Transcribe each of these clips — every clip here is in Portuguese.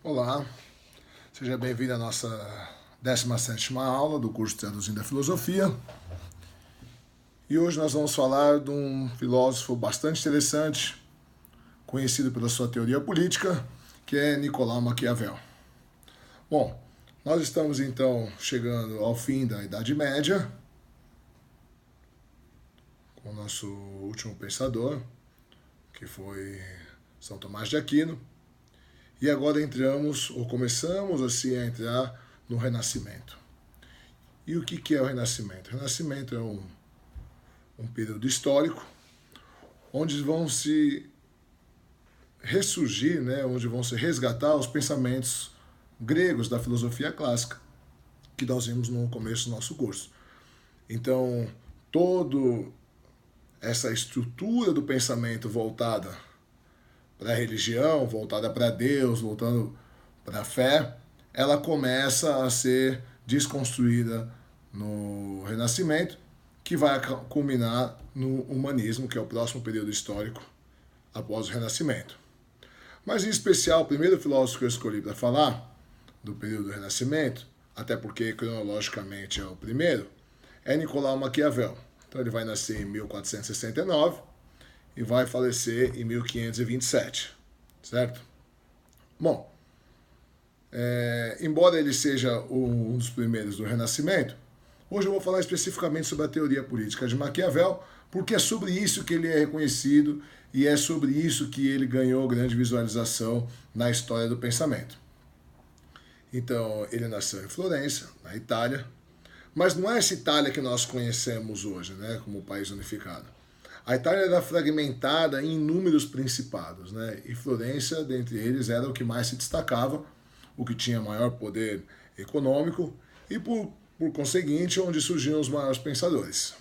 Olá, seja bem-vindo à nossa 17ª aula do curso Traduzindo a Filosofia. E hoje nós vamos falar de um filósofo bastante interessante, conhecido pela sua teoria política, que é Nicolau Maquiavel. Bom, nós estamos então chegando ao fim da Idade Média, com o nosso último pensador, que foi São Tomás de Aquino. E agora começamos assim a entrar no Renascimento. E o que é o Renascimento? O Renascimento é um período histórico onde vão se ressurgir, onde vão se resgatar os pensamentos gregos da filosofia clássica, que nós vimos no começo do nosso curso. Então, toda essa estrutura do pensamento voltada para a religião, voltada para Deus, voltando para a fé, ela começa a ser desconstruída no Renascimento, que vai culminar no humanismo, que é o próximo período histórico após o Renascimento. Mas, em especial, o primeiro filósofo que eu escolhi para falar do período do Renascimento, até porque cronologicamente é o primeiro, é Nicolau Maquiavel. Então ele vai nascer em 1469 e vai falecer em 1527, certo? Bom, embora ele seja um dos primeiros do Renascimento, hoje eu vou falar especificamente sobre a teoria política de Maquiavel, porque é sobre isso que ele é reconhecido e é sobre isso que ele ganhou grande visualização na história do pensamento. Então, ele nasceu em Florença, na Itália, mas não é essa Itália que nós conhecemos hoje, como país unificado. A Itália era fragmentada em inúmeros principados, e Florença, dentre eles, era o que mais se destacava, o que tinha maior poder econômico e, por conseguinte, onde surgiam os maiores pensadores.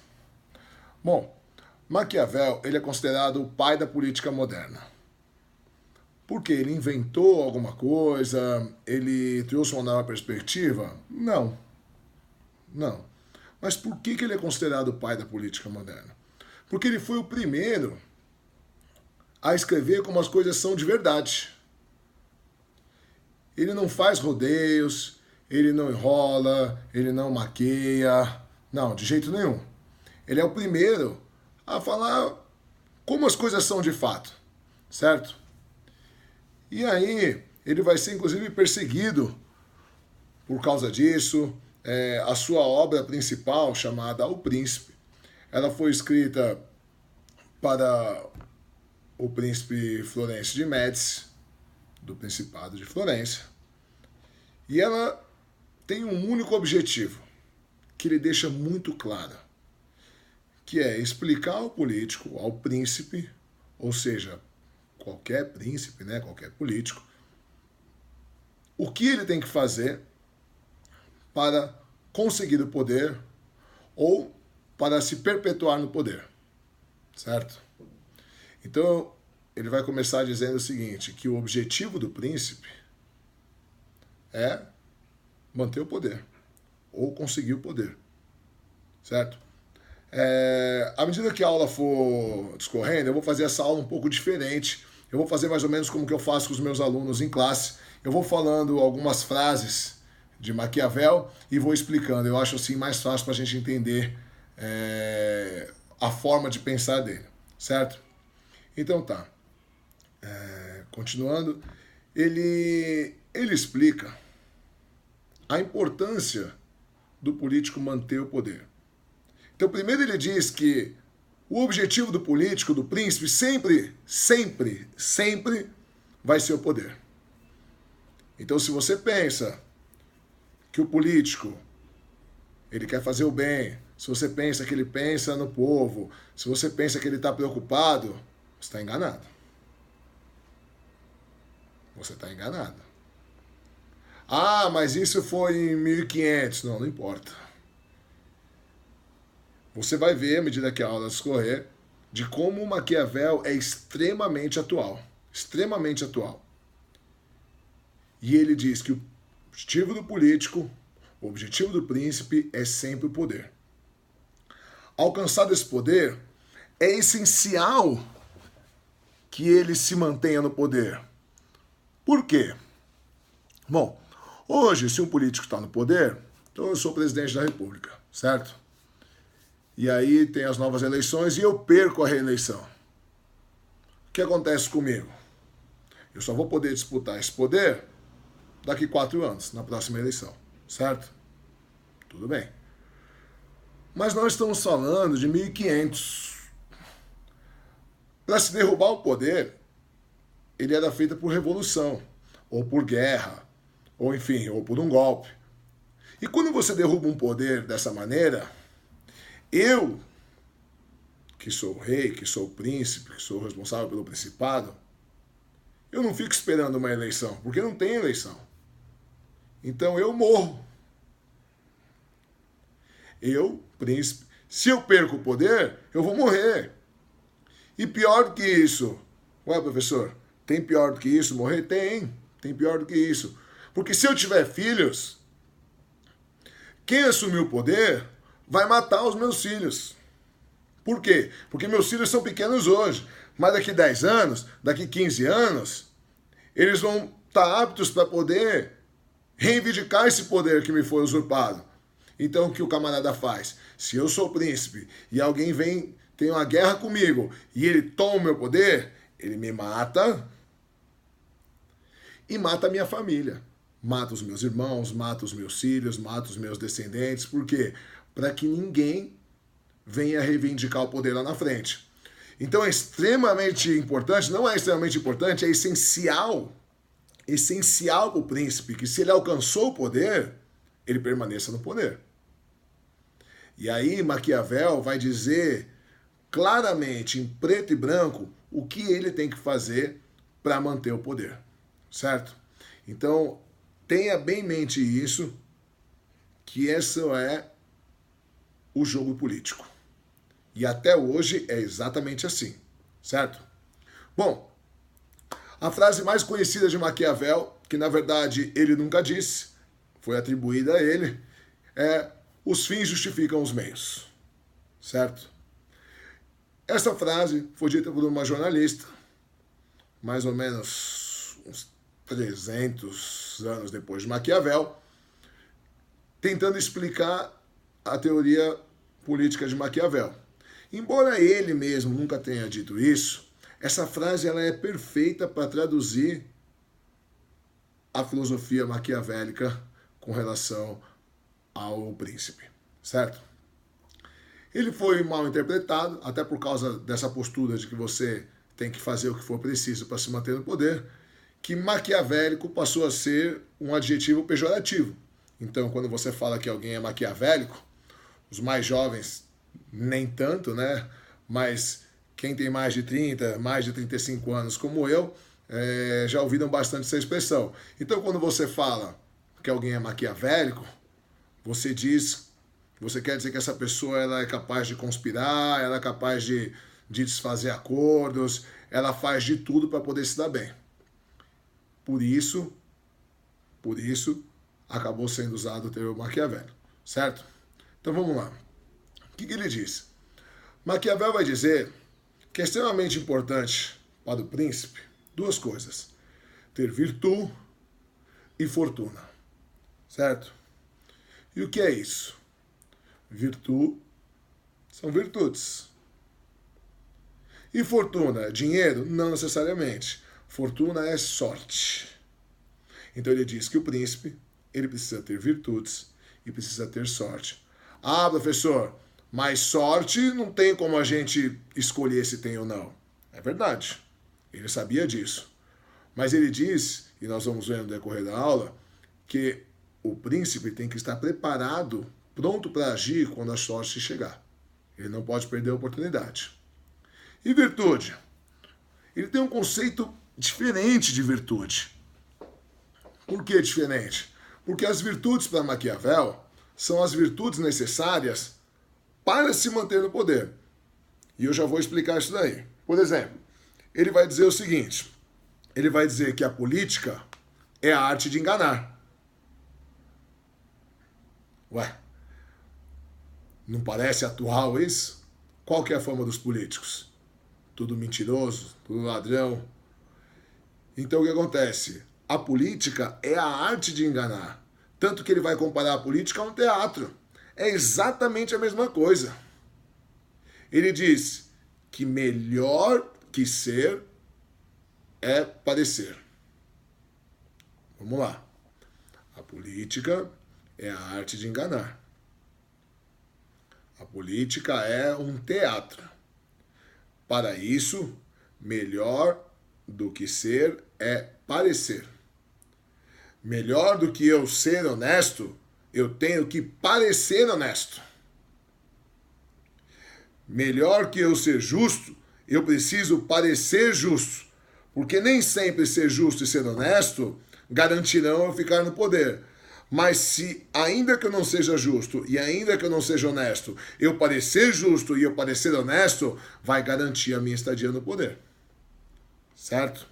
Bom, Maquiavel ele é considerado o pai da política moderna. Porque ele inventou alguma coisa? Ele trouxe uma nova perspectiva? Não. Mas por que ele é considerado o pai da política moderna? Porque ele foi o primeiro a escrever como as coisas são de verdade. Ele não faz rodeios, ele não enrola, ele não maqueia. Não, de jeito nenhum. Ele é o primeiro a falar como as coisas são de fato, certo? E aí, ele vai ser inclusive perseguido por causa disso. A sua obra principal, chamada O Príncipe, ela foi escrita para o príncipe Florencio de Médici, do Principado de Florença. E ela tem um único objetivo, que ele deixa muito claro, que é explicar ao político, ao príncipe, ou seja, qualquer príncipe, qualquer político, o que ele tem que fazer para conseguir o poder ou para se perpetuar no poder, certo? Então, ele vai começar dizendo o seguinte, que o objetivo do príncipe é manter o poder, ou conseguir o poder, certo? À medida que a aula for discorrendo, eu vou fazer essa aula um pouco diferente. Eu vou fazer mais ou menos como que eu faço com os meus alunos em classe. Eu vou falando algumas frases de Maquiavel e vou explicando. Eu acho assim mais fácil para a gente entender a forma de pensar dele, certo? Então tá. Continuando, ele explica a importância do político manter o poder. Então, primeiro ele diz que o objetivo do político, do príncipe, sempre vai ser o poder. Então, se você pensa que o político ele quer fazer o bem, se você pensa que ele pensa no povo, se você pensa que ele está preocupado, você está enganado. Você está enganado. Ah, mas isso foi em 1500. Não importa. Você vai ver, à medida que a aula discorrer, de como o Maquiavel é extremamente atual. Extremamente atual. E ele diz que o objetivo do político, o objetivo do príncipe é sempre o poder. Alcançado esse poder, é essencial que ele se mantenha no poder. Por quê? Bom, hoje, se um político está no poder, então eu sou presidente da República, certo? E aí tem as novas eleições e eu perco a reeleição. O que acontece comigo? Eu só vou poder disputar esse poder daqui 4 anos, na próxima eleição, certo? Tudo bem. Mas nós estamos falando de 1500. Para se derrubar o poder, ele era feito por revolução, ou por guerra, ou enfim, ou por um golpe. E quando você derruba um poder dessa maneira, eu, que sou o rei, que sou o príncipe, que sou o responsável pelo principado, eu não fico esperando uma eleição, porque não tem eleição. Então eu morro. Eu, príncipe, se eu perco o poder, eu vou morrer. E pior do que isso, ué, professor, tem pior do que isso morrer? Tem pior do que isso. Porque se eu tiver filhos, quem assumir o poder vai matar os meus filhos. Por quê? Porque meus filhos são pequenos hoje, mas daqui 10 anos, daqui 15 anos, eles vão estar aptos para poder reivindicar esse poder que me foi usurpado. Então o que o camarada faz? Se eu sou príncipe e alguém vem, tem uma guerra comigo e ele toma o meu poder, ele me mata e mata a minha família. Mata os meus irmãos, mata os meus filhos, mata os meus descendentes. Por quê? Para que ninguém venha reivindicar o poder lá na frente. Então é extremamente importante, não é extremamente importante, é essencial para o príncipe que se ele alcançou o poder, ele permaneça no poder. E aí Maquiavel vai dizer claramente, em preto e branco, o que ele tem que fazer para manter o poder, certo? Então, tenha bem em mente isso, que esse é o jogo político. E até hoje é exatamente assim, certo? Bom, a frase mais conhecida de Maquiavel, que na verdade ele nunca disse, foi atribuída a ele, é: os fins justificam os meios, certo? Essa frase foi dita por uma jornalista, mais ou menos uns 300 anos depois de Maquiavel, tentando explicar a teoria política de Maquiavel. Embora ele mesmo nunca tenha dito isso, essa frase ela é perfeita para traduzir a filosofia maquiavélica com relação ao príncipe, certo? Ele foi mal interpretado, até por causa dessa postura de que você tem que fazer o que for preciso para se manter no poder, que maquiavélico passou a ser um adjetivo pejorativo. Então, quando você fala que alguém é maquiavélico, os mais jovens nem tanto, né? Mas quem tem mais de 30, mais de 35 anos como eu, já ouviram bastante essa expressão. Então, quando você fala que alguém é maquiavélico, você quer dizer que essa pessoa ela é capaz de conspirar, ela é capaz de desfazer acordos, ela faz de tudo para poder se dar bem. Por isso, acabou sendo usado o termo Maquiavel, certo? Então vamos lá. O que ele diz? Maquiavel vai dizer que é extremamente importante para o príncipe 2 coisas: ter virtude e fortuna, certo? E o que é isso? Virtude são virtudes. E fortuna, dinheiro? Não necessariamente. Fortuna é sorte. Então ele diz que o príncipe, ele precisa ter virtudes e precisa ter sorte. Ah, professor, mas sorte não tem como a gente escolher se tem ou não. É verdade. Ele sabia disso. Mas ele diz, e nós vamos ver no decorrer da aula, que o príncipe tem que estar preparado, pronto para agir quando a sorte chegar. Ele não pode perder a oportunidade. E virtude? Ele tem um conceito diferente de virtude. Por que diferente? Porque as virtudes para Maquiavel são as virtudes necessárias para se manter no poder. E eu já vou explicar isso daí. Por exemplo, ele vai dizer o seguinte: ele vai dizer que a política é a arte de enganar. Ué, não parece atual isso? Qual que é a fama dos políticos? Tudo mentiroso, tudo ladrão. Então o que acontece? a política é a arte de enganar. Tanto que ele vai comparar a política a um teatro. É exatamente a mesma coisa. Ele diz que melhor que ser é parecer. Vamos lá. A política é a arte de enganar. A política é um teatro. Para isso, melhor do que ser é parecer. Melhor do que eu ser honesto, eu tenho que parecer honesto. Melhor que eu ser justo, eu preciso parecer justo. Porque nem sempre ser justo e ser honesto garantirão eu ficar no poder. Mas se, ainda que eu não seja justo e ainda que eu não seja honesto, eu parecer justo e eu parecer honesto, vai garantir a minha estadia no poder. Certo?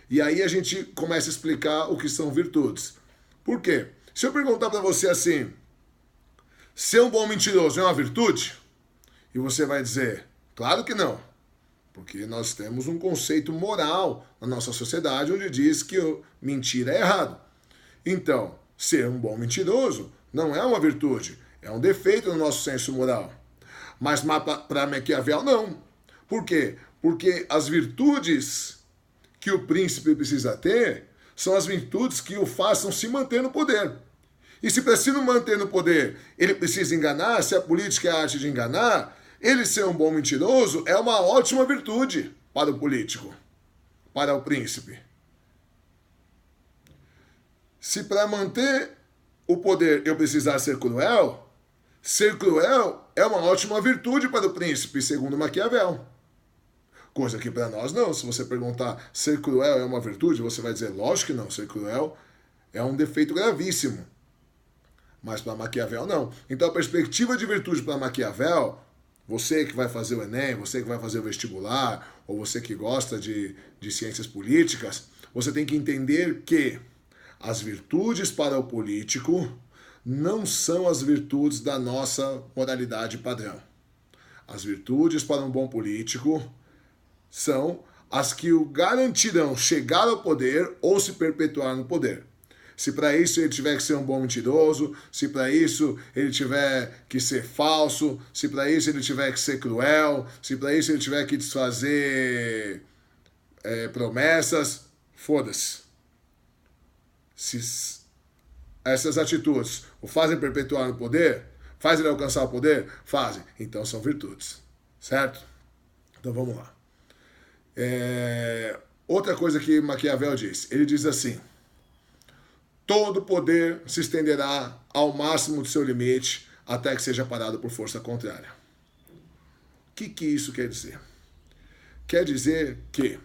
E aí a gente começa a explicar o que são virtudes. Por quê? Se eu perguntar para você assim, ser um bom mentiroso é uma virtude? E você vai dizer, claro que não. Porque nós temos um conceito moral na nossa sociedade onde diz que mentir é errado. Então, ser um bom mentiroso não é uma virtude, é um defeito no nosso senso moral. Mas para Maquiavel, não. Por quê? Porque as virtudes que o príncipe precisa ter são as virtudes que o façam se manter no poder. E se para se manter no poder ele precisa enganar, se a política é a arte de enganar, ele ser um bom mentiroso é uma ótima virtude para o político, para o príncipe. Se para manter o poder eu precisar ser cruel é uma ótima virtude para o príncipe, segundo Maquiavel. Coisa que para nós não. Se você perguntar ser cruel é uma virtude, você vai dizer, lógico que não, ser cruel é um defeito gravíssimo. Mas para Maquiavel não. Então a perspectiva de virtude para Maquiavel, você que vai fazer o Enem, você que vai fazer o vestibular, ou você que gosta de ciências políticas, você tem que entender que as virtudes para o político não são as virtudes da nossa moralidade padrão. As virtudes para um bom político são as que o garantirão chegar ao poder ou se perpetuar no poder. Se para isso ele tiver que ser um bom mentiroso, se para isso ele tiver que ser falso, se para isso ele tiver que ser cruel, se para isso ele tiver que desfazer promessas, foda-se. Se essas atitudes o fazem perpetuar no poder, fazem ele alcançar o poder, fazem. Então são virtudes, certo? Então vamos lá. Outra coisa que Maquiavel diz, ele diz assim, todo poder se estenderá ao máximo do seu limite até que seja parado por força contrária. O que isso quer dizer? Quer dizer que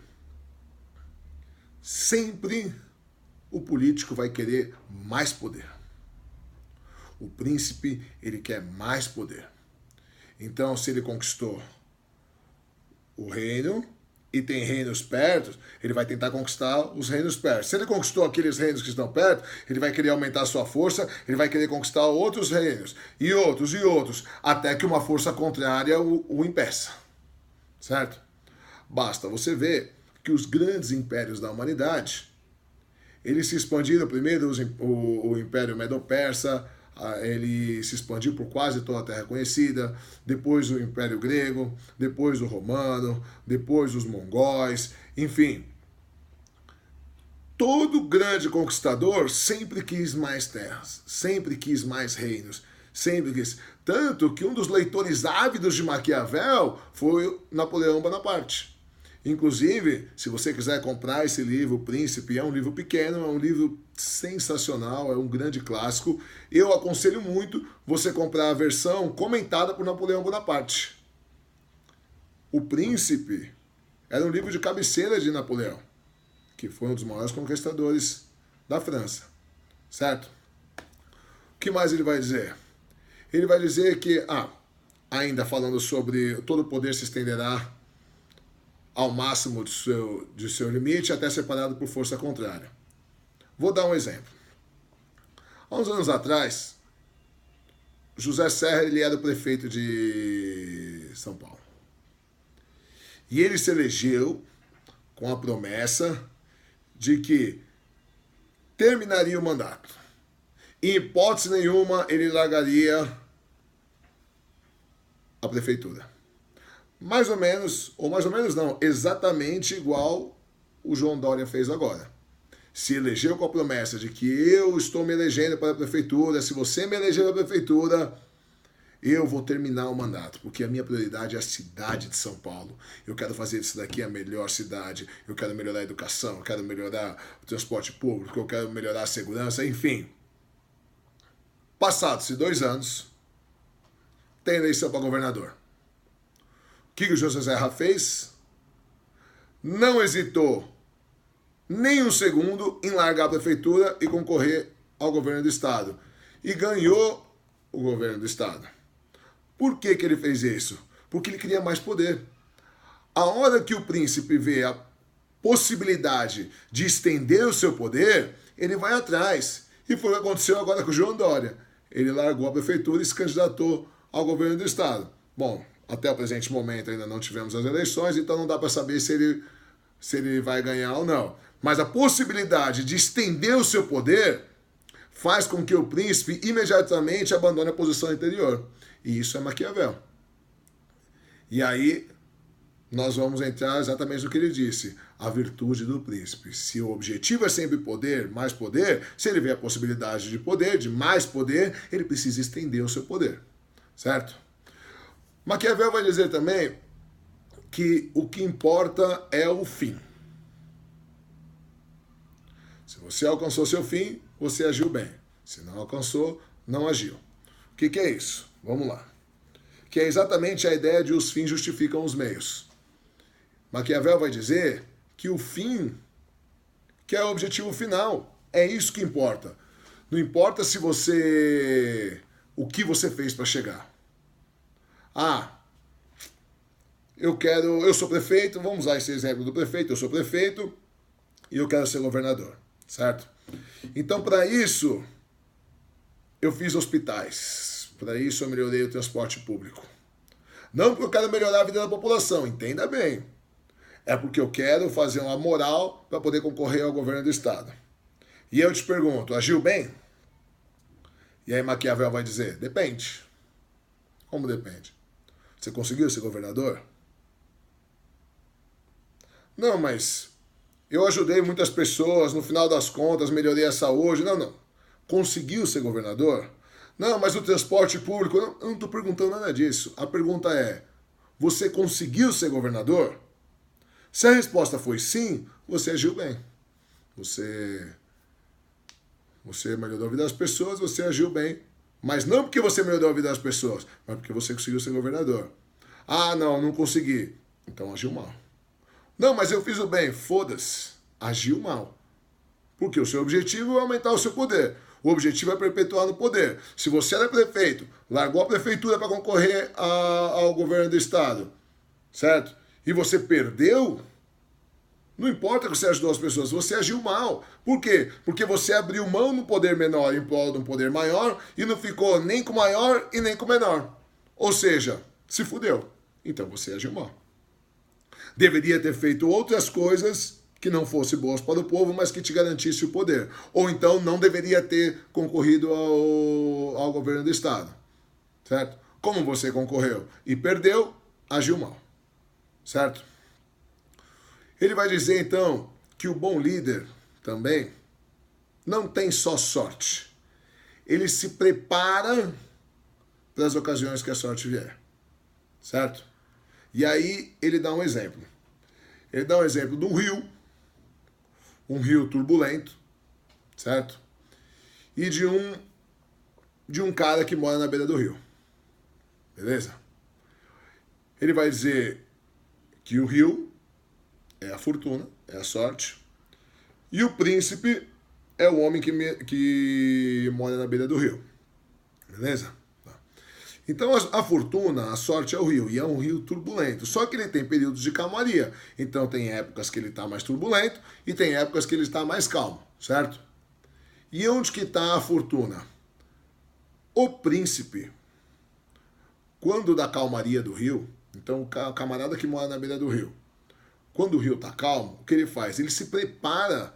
sempre o político vai querer mais poder. O príncipe, ele quer mais poder. Então, se ele conquistou o reino e tem reinos perto, ele vai tentar conquistar os reinos perto. Se ele conquistou aqueles reinos que estão perto, ele vai querer aumentar a sua força, ele vai querer conquistar outros reinos, e outros, até que uma força contrária o impeça. Certo? Basta você ver que os grandes impérios da humanidade, eles se expandiram primeiro, o Império Medo-Persa, ele se expandiu por quase toda a Terra conhecida, depois o Império Grego, depois o Romano, depois os Mongóis, enfim. Todo grande conquistador sempre quis mais terras, sempre quis mais reinos, sempre quis. Tanto que um dos leitores ávidos de Maquiavel foi Napoleão Bonaparte. Inclusive, se você quiser comprar esse livro, O Príncipe, é um livro pequeno, é um livro sensacional, é um grande clássico. Eu aconselho muito você comprar a versão comentada por Napoleão Bonaparte. O Príncipe era um livro de cabeceira de Napoleão, que foi um dos maiores conquistadores da França, certo? O que mais ele vai dizer? Ele vai dizer que, ainda falando sobre todo o poder se estenderá ao máximo de seu limite até ser parado por força contrária. Vou dar um exemplo. Há uns anos atrás, José Serra ele era o prefeito de São Paulo. E ele se elegeu com a promessa de que terminaria o mandato. Em hipótese nenhuma, ele largaria a prefeitura. Mais ou menos, ou mais ou menos não, exatamente igual o João Dória fez agora. Se elegeu com a promessa de que eu estou me elegendo para a prefeitura, se você me eleger para a prefeitura, eu vou terminar o mandato, porque a minha prioridade é a cidade de São Paulo. Eu quero fazer isso daqui a melhor cidade, eu quero melhorar a educação, eu quero melhorar o transporte público, eu quero melhorar a segurança, enfim. Passados-se 2 anos, tem eleição para governador. O que o José Serra fez? Não hesitou nem um segundo em largar a prefeitura e concorrer ao governo do estado. E ganhou o governo do estado. Por que ele fez isso? Porque ele queria mais poder. A hora que o príncipe vê a possibilidade de estender o seu poder, ele vai atrás. E foi o que aconteceu agora com o João Dória. Ele largou a prefeitura e se candidatou ao governo do estado. Bom, até o presente momento ainda não tivemos as eleições, então não dá para saber se ele vai ganhar ou não. Mas a possibilidade de estender o seu poder faz com que o príncipe imediatamente abandone a posição anterior. E isso é Maquiavel. E aí nós vamos entrar exatamente no que ele disse. A virtude do príncipe. Se o objetivo é sempre poder, mais poder, se ele vê a possibilidade de poder, de mais poder, ele precisa estender o seu poder. Certo? Maquiavel vai dizer também que o que importa é o fim. Se você alcançou seu fim, você agiu bem. Se não alcançou, não agiu. O que é isso? Vamos lá. Que é exatamente a ideia de os fins justificam os meios. Maquiavel vai dizer que o fim, que é o objetivo final, é isso que importa. Não importa se o que você fez para chegar. Eu sou prefeito, vamos usar esse exemplo do prefeito, eu sou prefeito e eu quero ser governador, certo? Então, para isso, eu fiz hospitais, para isso eu melhorei o transporte público. Não porque eu quero melhorar a vida da população, entenda bem. É porque eu quero fazer uma moral para poder concorrer ao governo do estado. E eu te pergunto, agiu bem? E aí Maquiavel vai dizer, depende. Como depende? Você conseguiu ser governador? Não, mas eu ajudei muitas pessoas, no final das contas melhorei a saúde. Não. Conseguiu ser governador? Não, mas o transporte público... Eu não estou perguntando nada disso. A pergunta é, você conseguiu ser governador? Se a resposta foi sim, você agiu bem. Você melhorou a vida das pessoas, você agiu bem. Mas não porque você melhorou a vida das pessoas, mas porque você conseguiu ser governador. Não consegui. Então agiu mal. Não, mas eu fiz o bem. Foda-se. Agiu mal. Porque o seu objetivo é aumentar o seu poder. O objetivo é perpetuar no poder. Se você era prefeito, largou a prefeitura para concorrer ao governo do estado, certo? E você perdeu, não importa que você ajudou as pessoas, você agiu mal. Por quê? Porque você abriu mão no poder menor em prol de um poder maior e não ficou nem com o maior e nem com o menor. Ou seja, se fudeu. Então você agiu mal. Deveria ter feito outras coisas que não fossem boas para o povo, mas que te garantisse o poder. Ou então não deveria ter concorrido ao governo do estado. Certo? Como você concorreu e perdeu, agiu mal. Certo? Ele vai dizer, então, que o bom líder também não tem só sorte. Ele se prepara para as ocasiões que a sorte vier. Certo? E aí ele dá um exemplo. Ele dá um exemplo de um rio turbulento, certo? E de um cara que mora na beira do rio. Beleza? Ele vai dizer que o rio é a fortuna, é a sorte, e o príncipe é o homem que mora na beira do rio. Beleza? Então a fortuna, a sorte é o rio, e é um rio turbulento. Só que ele tem períodos de calmaria. Então tem épocas que ele está mais turbulento e tem épocas que ele está mais calmo, certo? E onde que está a fortuna? O príncipe, quando da calmaria do rio, então o camarada que mora na beira do rio, quando o rio está calmo, o que ele faz? Ele se prepara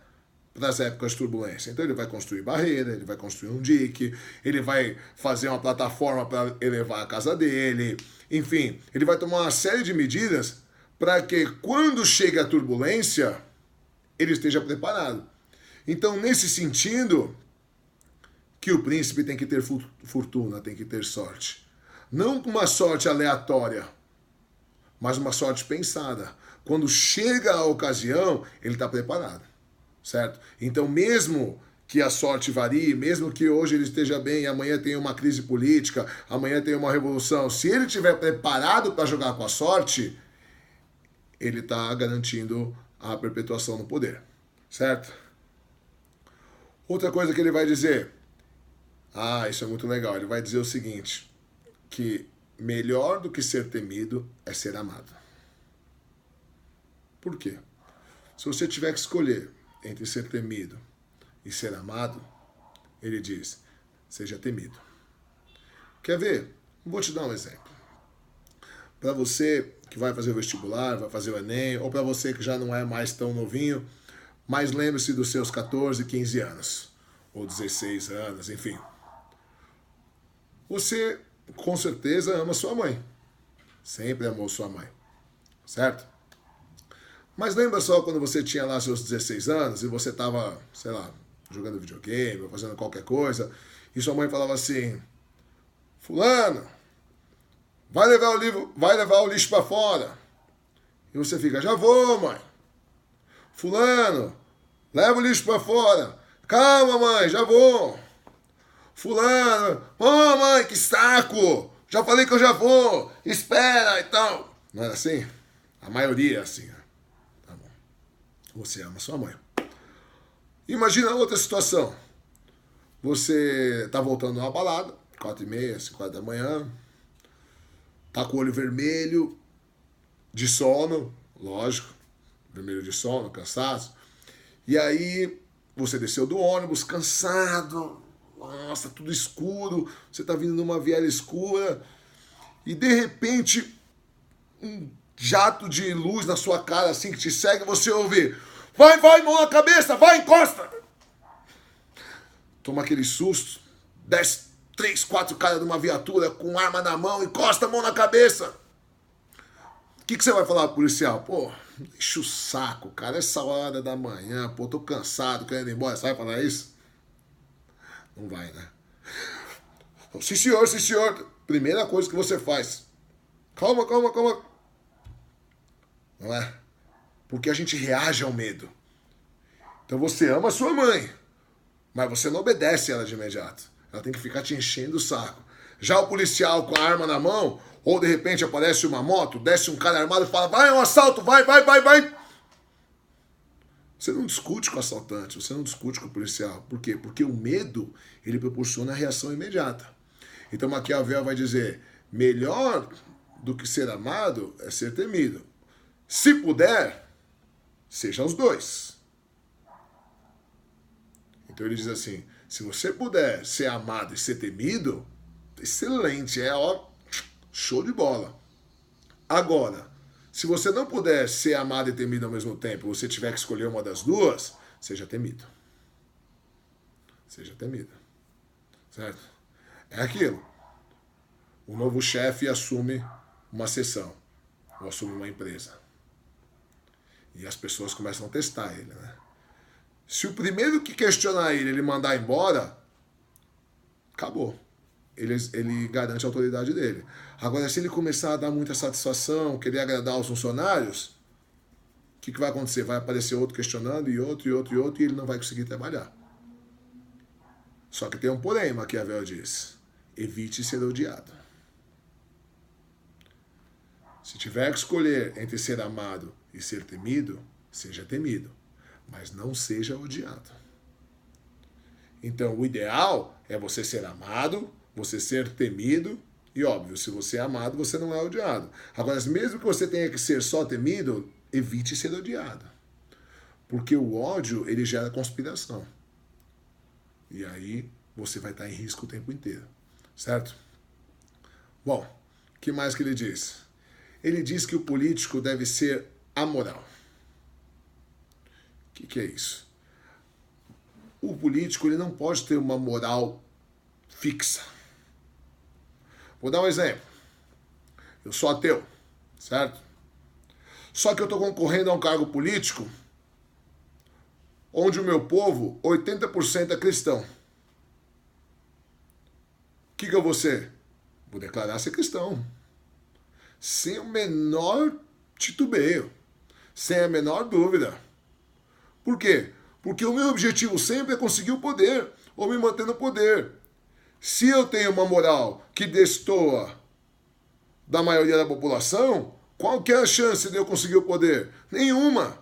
para as épocas de turbulência. Então ele vai construir barreira, ele vai construir um dique, ele vai fazer uma plataforma para elevar a casa dele, enfim, ele vai tomar uma série de medidas para que quando chega a turbulência, ele esteja preparado. Então, nesse sentido, que o príncipe tem que ter fortuna, tem que ter sorte. Não uma sorte aleatória, mas uma sorte pensada. Quando chega a ocasião, ele está preparado, certo? Então, mesmo que a sorte varie, mesmo que hoje ele esteja bem, amanhã tenha uma crise política, amanhã tenha uma revolução, se ele estiver preparado para jogar com a sorte, ele está garantindo a perpetuação no poder, certo? Outra coisa que ele vai dizer, isso é muito legal, ele vai dizer o seguinte, que melhor do que ser temido é ser amado. Por quê? Se você tiver que escolher entre ser temido e ser amado, ele diz, seja temido. Quer ver? Vou te dar um exemplo. Para você que vai fazer o vestibular, vai fazer o Enem, ou para você que já não é mais tão novinho, mas lembre-se dos seus 14, 15 anos, ou 16 anos, enfim. Você, com certeza, ama sua mãe. Sempre amou sua mãe, certo? Mas lembra só quando você tinha lá seus 16 anos e você estava, sei lá, jogando videogame ou fazendo qualquer coisa, e sua mãe falava assim, fulano, vai levar o lixo para fora. E você fica, já vou, mãe. Fulano, leva o lixo para fora. Calma, mãe, já vou. Fulano, mãe, que saco. Já falei que eu já vou. Espera e tal. Não era assim? A maioria é assim. Tá bom. Você ama sua mãe. Imagina outra situação. Você tá voltando numa balada, 4h30, 5h da manhã. Tá com o olho vermelho, de sono, lógico, vermelho de sono, cansaço. E aí, você desceu do ônibus, cansado, nossa, tudo escuro, você tá vindo numa viela escura, e de repente, um jato de luz na sua cara, assim, que te segue, você ouve, vai, mão na cabeça, vai, encosta! Toma aquele susto, desce 3, 4 caras de uma viatura com arma na mão, encosta a mão na cabeça. O que você vai falar pro policial? Pô, deixa o saco, cara, essa hora da manhã, pô, tô cansado, querendo ir embora. Você vai falar isso? Não vai, né? Sim, senhor, sim, senhor. Primeira coisa que você faz. Calma. Não é? Porque a gente reage ao medo. Então você ama a sua mãe, mas você não obedece ela de imediato. Ela tem que ficar te enchendo o saco. Já o policial com a arma na mão, ou de repente aparece uma moto, desce um cara armado e fala, vai, é um assalto, vai. Você não discute com o assaltante, você não discute com o policial. Por quê? Porque o medo, ele proporciona a reação imediata. Então Maquiavel vai dizer, melhor do que ser amado é ser temido. Se puder, seja os dois. Então ele diz assim, se você puder ser amado e ser temido, excelente, show de bola. Agora, se você não puder ser amado e temido ao mesmo tempo, você tiver que escolher uma das duas, seja temido. Seja temido. Certo? É aquilo. O novo chefe assume uma seção, ou assume uma empresa. E as pessoas começam a testar ele, né? Se o primeiro que questionar ele mandar embora, acabou. Ele garante a autoridade dele. Agora, se ele começar a dar muita satisfação, querer agradar os funcionários, o que vai acontecer? Vai aparecer outro questionando, e outro, e ele não vai conseguir trabalhar. Só que tem um porém, Maquiavel diz. Evite ser odiado. Se tiver que escolher entre ser amado e ser temido, seja temido. Mas não seja odiado. Então, o ideal é você ser amado, você ser temido, e óbvio, se você é amado, você não é odiado. Agora, mesmo que você tenha que ser só temido, evite ser odiado. Porque o ódio, ele gera conspiração. E aí, você vai estar em risco o tempo inteiro. Certo? Bom, o que mais que ele diz? Ele diz que o político deve ser amoral. O que é isso? o político ele não pode ter uma moral fixa. Vou dar um exemplo. Eu sou ateu, certo? Só que eu estou concorrendo a um cargo político onde o meu povo, 80% é cristão. O que eu vou ser? Vou declarar ser cristão. Sem o menor titubeio. Sem a menor dúvida. Por quê? Porque o meu objetivo sempre é conseguir o poder ou me manter no poder. Se eu tenho uma moral que destoa da maioria da população, qual que é a chance de eu conseguir o poder? Nenhuma.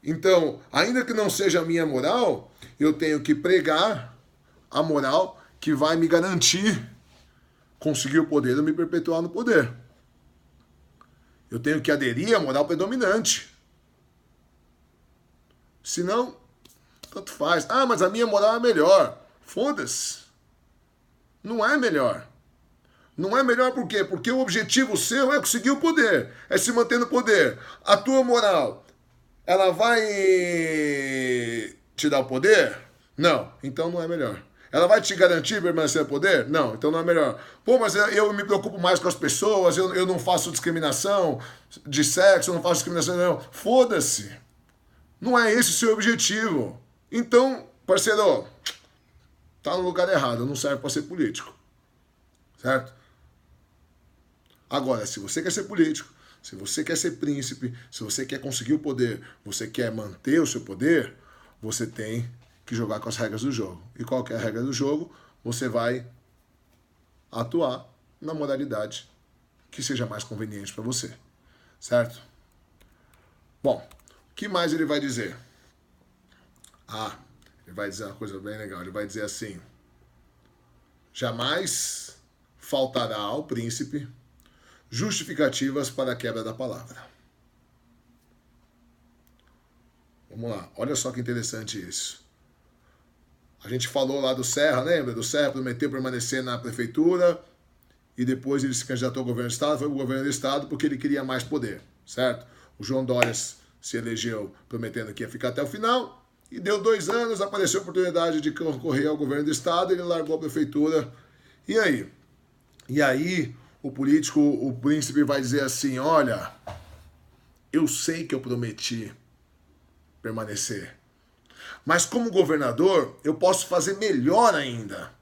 Então, ainda que não seja a minha moral, eu tenho que pregar a moral que vai me garantir conseguir o poder e me perpetuar no poder. Eu tenho que aderir à moral predominante. Senão, tanto faz. Ah, mas a minha moral é melhor. Foda-se. Não é melhor. Não é melhor por quê? Porque o objetivo seu é conseguir o poder. É se manter no poder. A tua moral, ela vai te dar o poder? Não. Então não é melhor. Ela vai te garantir permanecer no poder? Não. Então não é melhor. Pô, mas eu me preocupo mais com as pessoas. Eu não faço discriminação de sexo. Eu não faço discriminação. Não. Foda-se. Não é esse o seu objetivo. Então, parceiro, tá no lugar errado. Não serve para ser político. Certo? Agora, se você quer ser político, se você quer ser príncipe, se você quer conseguir o poder, você quer manter o seu poder, você tem que jogar com as regras do jogo. E qual que é a regra do jogo? Você vai atuar na modalidade que seja mais conveniente para você. Certo? Bom, o que mais ele vai dizer? Ah, ele vai dizer uma coisa bem legal. Ele vai dizer assim: jamais faltará ao príncipe justificativas para a quebra da palavra. Vamos lá, olha só que interessante isso. A gente falou lá do Serra, lembra? Do Serra prometeu permanecer na prefeitura e depois ele se candidatou ao governo do estado, foi para o governo do estado porque ele queria mais poder, certo? O João Dória se elegeu prometendo que ia ficar até o final e deu 2 anos, apareceu a oportunidade de concorrer ao governo do estado, ele largou a prefeitura. E aí? E aí o político, o príncipe vai dizer assim: olha, eu sei que eu prometi permanecer, mas como governador eu posso fazer melhor ainda.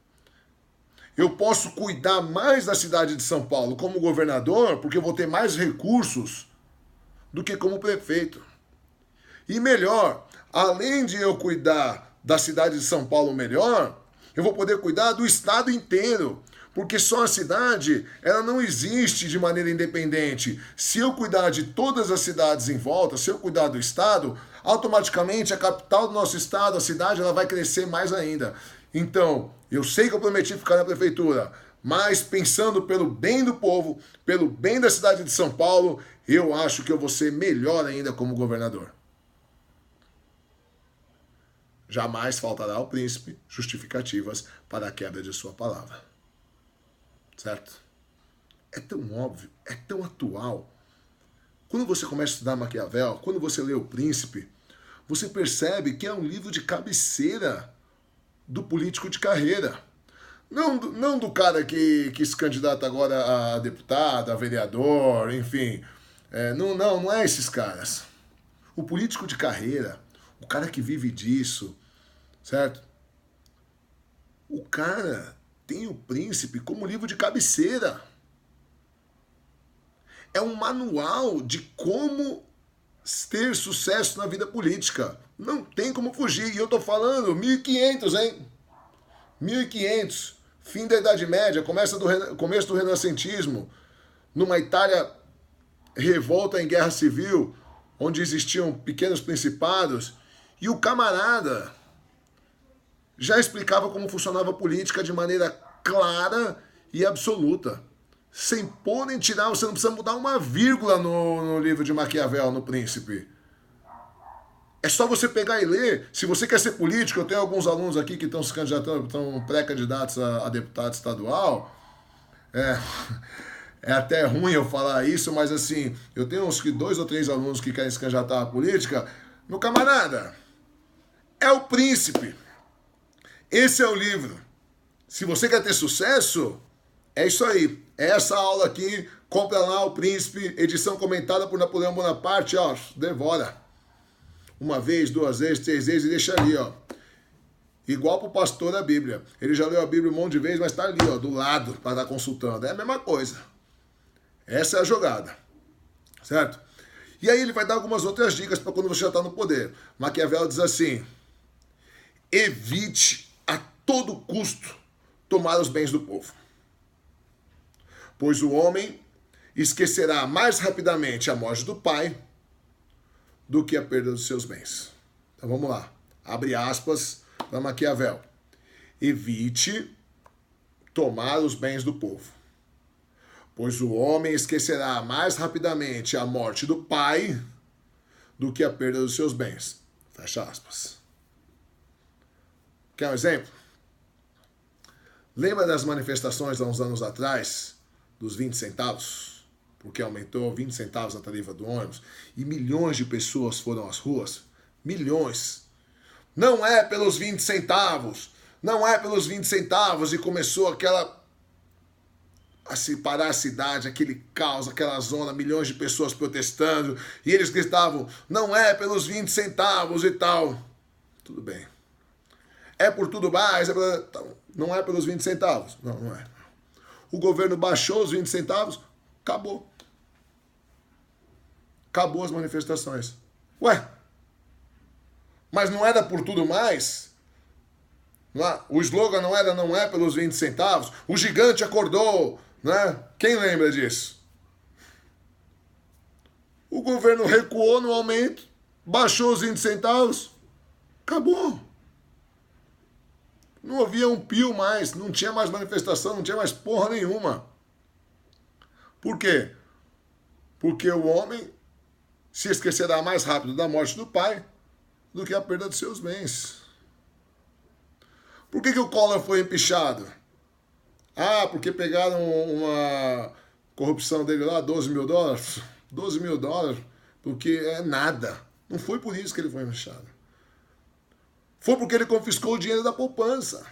Eu posso cuidar mais da cidade de São Paulo como governador, porque eu vou ter mais recursos do que como prefeito. E melhor, além de eu cuidar da cidade de São Paulo melhor, eu vou poder cuidar do estado inteiro. Porque só a cidade, ela não existe de maneira independente. Se eu cuidar de todas as cidades em volta, se eu cuidar do estado, automaticamente a capital do nosso estado, a cidade, ela vai crescer mais ainda. Então, eu sei que eu prometi ficar na prefeitura, mas pensando pelo bem do povo, pelo bem da cidade de São Paulo, eu acho que eu vou ser melhor ainda como governador. Jamais faltará ao príncipe justificativas para a quebra de sua palavra. Certo? É tão óbvio, é tão atual. Quando você começa a estudar Maquiavel, quando você lê O Príncipe, você percebe que é um livro de cabeceira do político de carreira. Não do cara que se candidata agora a deputado, a vereador, enfim. Não é esses caras. O político de carreira, o cara que vive disso, certo? O cara tem O Príncipe como livro de cabeceira. É um manual de como ter sucesso na vida política. Não tem como fugir. E eu tô falando 1500, hein? 1500. Fim da Idade Média, começo do renascentismo. Numa Itália revolta em guerra civil, onde existiam pequenos principados. E o camarada já explicava como funcionava a política de maneira clara e absoluta. Sem pôr nem tirar, você não precisa mudar uma vírgula no livro de Maquiavel, no Príncipe. É só você pegar e ler. Se você quer ser político, eu tenho alguns alunos aqui que estão se candidatando, estão pré-candidatos a deputado estadual. É até ruim eu falar isso, mas assim, eu tenho uns 2 ou 3 alunos que querem se candidatar à política. Meu camarada, o Príncipe. Esse é o livro. Se você quer ter sucesso, é isso aí. É essa aula aqui. Compra lá o Príncipe, edição comentada por Napoleão Bonaparte, ó, devora. Uma vez, 2 vezes, 3 vezes e deixa ali, ó. Igual pro pastor da Bíblia. Ele já leu a Bíblia um monte de vezes, mas tá ali, ó, do lado, para estar consultando. É a mesma coisa. Essa é a jogada. Certo? E aí ele vai dar algumas outras dicas para quando você já está no poder. Maquiavel diz assim: evite a todo custo tomar os bens do povo. Pois o homem esquecerá mais rapidamente a morte do pai do que a perda dos seus bens. Então vamos lá. Abre aspas para Maquiavel. Evite tomar os bens do povo. Pois o homem esquecerá mais rapidamente a morte do pai do que a perda dos seus bens. Fecha aspas. Quer um exemplo? Lembra das manifestações há uns anos atrás, dos 20 centavos? Porque aumentou 20 centavos a tarifa do ônibus e milhões de pessoas foram às ruas? Milhões. Não é pelos 20 centavos. Não é pelos 20 centavos. E começou aquela... a se parar a cidade, aquele caos, aquela zona, milhões de pessoas protestando, e eles gritavam, não é pelos 20 centavos e tal. Tudo bem. É por tudo mais, não é pelos 20 centavos. Não, não é. O governo baixou os 20 centavos, acabou. Acabou as manifestações. Ué, mas não era por tudo mais? O slogan não é pelos 20 centavos? O gigante acordou, né? Quem lembra disso? O governo recuou no aumento, baixou os 20 centavos, acabou. Não havia um pio mais, não tinha mais manifestação, não tinha mais porra nenhuma. Por quê? Porque o homem se esquecerá mais rápido da morte do pai do que a perda de seus bens. Por que o Collor foi empichado? Ah, porque pegaram uma corrupção dele lá, 12 mil dólares. 12 mil dólares, porque é nada. Não foi por isso que ele foi empichado. Foi porque ele confiscou o dinheiro da poupança.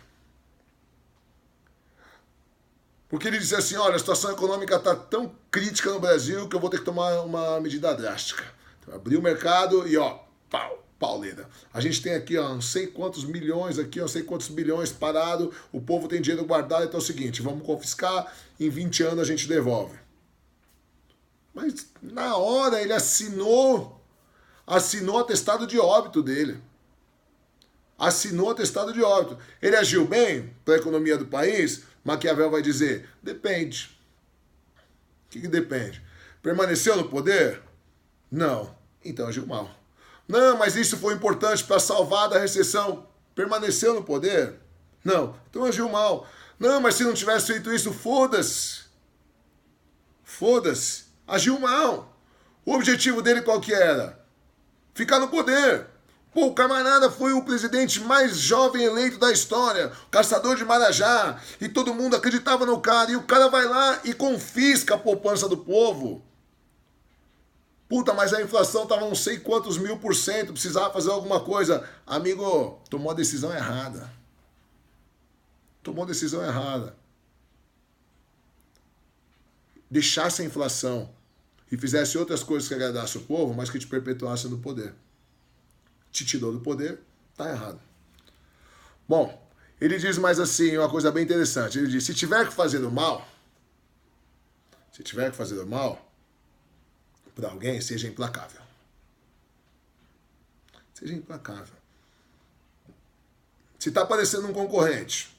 Porque ele disse assim, olha, a situação econômica está tão crítica no Brasil que eu vou ter que tomar uma medida drástica. Então, abriu o mercado e ó, pauleira. A gente tem aqui, ó, não sei quantos milhões aqui, não sei quantos bilhões parado, o povo tem dinheiro guardado, então é o seguinte, vamos confiscar, em 20 anos a gente devolve. Mas na hora ele assinou atestado de óbito dele. Assinou atestado de óbito. Ele agiu bem para a economia do país? Maquiavel vai dizer, depende. O que depende? Permaneceu no poder? Não. Então agiu mal. Não, mas isso foi importante para salvar da recessão. Permaneceu no poder? Não. Então agiu mal. Não, mas se não tivesse feito isso, foda-se. Foda-se. Agiu mal. O objetivo dele qual que era? Ficar no poder. Pô, o camarada foi o presidente mais jovem eleito da história, caçador de Marajá, e todo mundo acreditava no cara, e o cara vai lá e confisca a poupança do povo. Puta, mas a inflação tava não sei quantos 1000%, precisava fazer alguma coisa. Amigo, tomou a decisão errada. Tomou a decisão errada. Deixasse a inflação e fizesse outras coisas que agradassem o povo, mas que te perpetuassem no poder. Te tirou do poder, tá errado. Bom, ele diz mais assim, uma coisa bem interessante. Ele diz, se tiver que fazer o mal para alguém, seja implacável. Seja implacável. Se tá aparecendo um concorrente,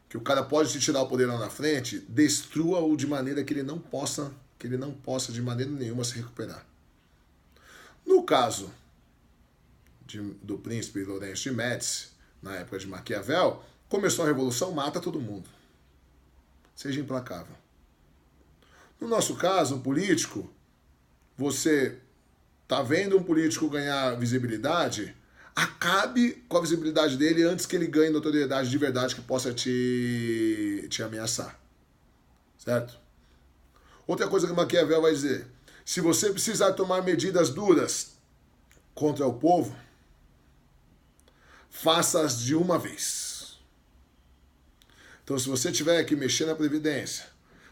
que o cara pode te tirar o poder lá na frente, destrua-o de maneira que ele não possa de maneira nenhuma se recuperar. No caso do príncipe Lourenço de Médici, na época de Maquiavel, começou a revolução, mata todo mundo. Seja implacável. No nosso caso, um político, você tá vendo um político ganhar visibilidade, acabe com a visibilidade dele antes que ele ganhe notoriedade de verdade que possa te ameaçar. Certo? Outra coisa que Maquiavel vai dizer, se você precisar tomar medidas duras contra o povo, faça-as de uma vez. Então, se você tiver que mexer na Previdência,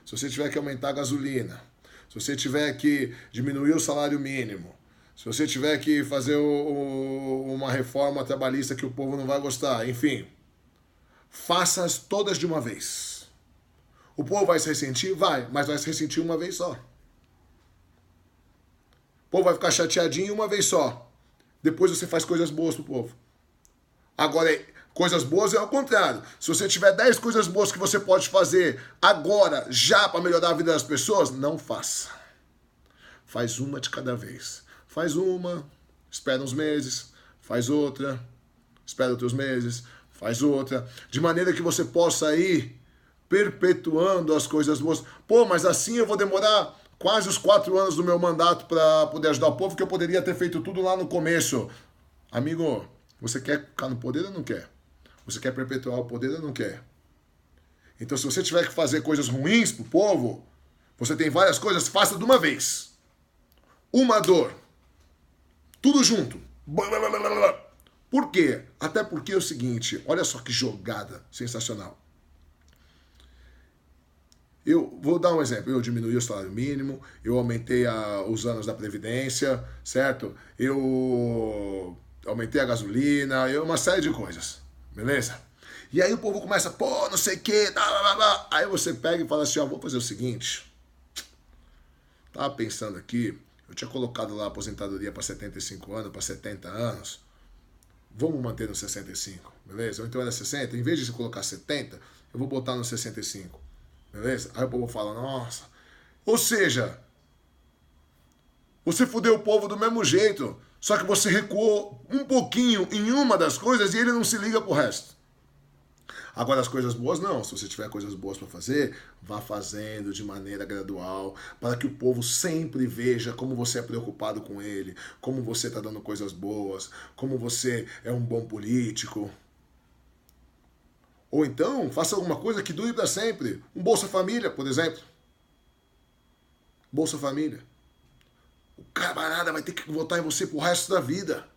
se você tiver que aumentar a gasolina, se você tiver que diminuir o salário mínimo, se você tiver que fazer uma reforma trabalhista que o povo não vai gostar, enfim, faça-as todas de uma vez. O povo vai se ressentir? Vai, mas vai se ressentir uma vez só. O povo vai ficar chateadinho uma vez só. Depois você faz coisas boas pro povo. Agora, coisas boas é ao contrário. Se você tiver 10 coisas boas que você pode fazer agora, já, para melhorar a vida das pessoas, não faça. Faz uma de cada vez. Faz uma, espera uns meses, faz outra, espera outros meses, faz outra. De maneira que você possa ir perpetuando as coisas boas. Pô, mas assim eu vou demorar quase os 4 anos do meu mandato para poder ajudar o povo, que eu poderia ter feito tudo lá no começo. Amigo, você quer ficar no poder ou não quer? Você quer perpetuar o poder ou não quer? Então, se você tiver que fazer coisas ruins pro povo, você tem várias coisas, faça de uma vez. Uma dor. Tudo junto. Por quê? Até porque é o seguinte, olha só que jogada sensacional. Eu vou dar um exemplo. Eu diminuí o salário mínimo, eu aumentei os anos da Previdência, certo? Eu aumentei a gasolina, uma série de coisas, beleza? E aí o povo começa, pô, não sei o quê, aí você pega e fala assim, ó, vou fazer o seguinte. Tava pensando aqui, eu tinha colocado lá a aposentadoria para 75 anos, para 70 anos. Vamos manter no 65, beleza? Ou então era 60, em vez de você colocar 70, eu vou botar no 65, beleza? Aí o povo fala, nossa. Ou seja, você fudeu o povo do mesmo jeito, só que você recuou um pouquinho em uma das coisas e ele não se liga pro resto. Agora, as coisas boas não. Se você tiver coisas boas para fazer, vá fazendo de maneira gradual, para que o povo sempre veja como você é preocupado com ele, como você está dando coisas boas, como você é um bom político. Ou então, faça alguma coisa que dure para sempre. Um Bolsa Família, por exemplo. Bolsa Família. O camarada vai ter que votar em você pro resto da vida.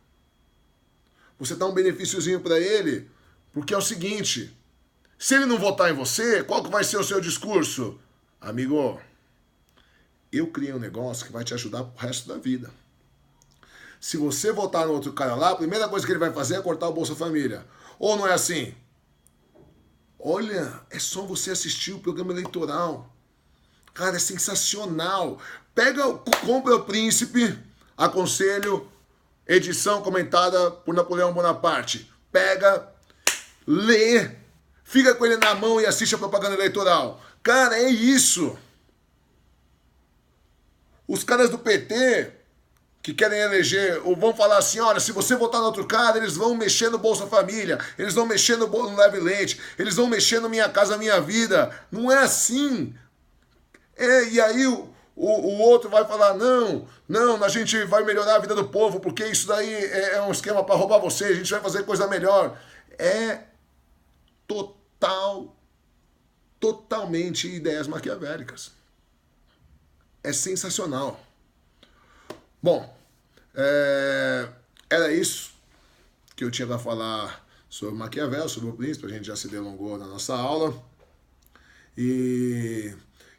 Você dá um benefíciozinho para ele, porque é o seguinte... Se ele não votar em você, qual que vai ser o seu discurso? Amigo, eu criei um negócio que vai te ajudar pro resto da vida. Se você votar no outro cara lá, a primeira coisa que ele vai fazer é cortar o Bolsa Família. Ou não é assim? Olha, é só você assistir o programa eleitoral. Cara, é sensacional. Compra o Príncipe, Aconselho, edição comentada por Napoleão Bonaparte. Pega, lê, fica com ele na mão e assiste a propaganda eleitoral. Cara, é isso. Os caras do PT que querem eleger, ou vão falar assim, olha, se você votar no outro cara, eles vão mexer no Bolsa Família, eles vão mexer no Leve Leite, eles vão mexer no Minha Casa Minha Vida. Não é assim. E aí o outro vai falar, não, a gente vai melhorar a vida do povo, porque isso daí é um esquema para roubar você, a gente vai fazer coisa melhor. É totalmente ideias maquiavélicas. É sensacional. Bom, era isso que eu tinha para falar sobre Maquiavel, sobre o Príncipe. A gente já se delongou na nossa aula. E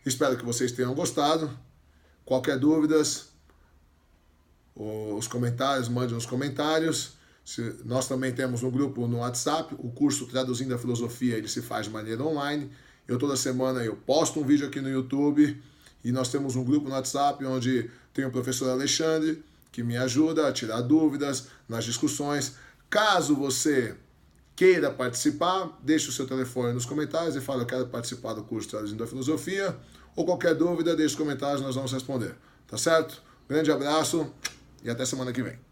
espero que vocês tenham gostado. Qualquer dúvidas, os comentários, mande nos comentários. Nós também temos um grupo no WhatsApp, o curso Traduzindo a Filosofia, ele se faz de maneira online. Toda semana eu posto um vídeo aqui no YouTube e nós temos um grupo no WhatsApp onde tem o professor Alexandre que me ajuda a tirar dúvidas nas discussões. Caso você queira participar, deixe o seu telefone nos comentários e fale, eu quero participar do curso Traduzindo a Filosofia, ou qualquer dúvida, deixe os comentários, nós vamos responder. Tá certo? Grande abraço e até semana que vem.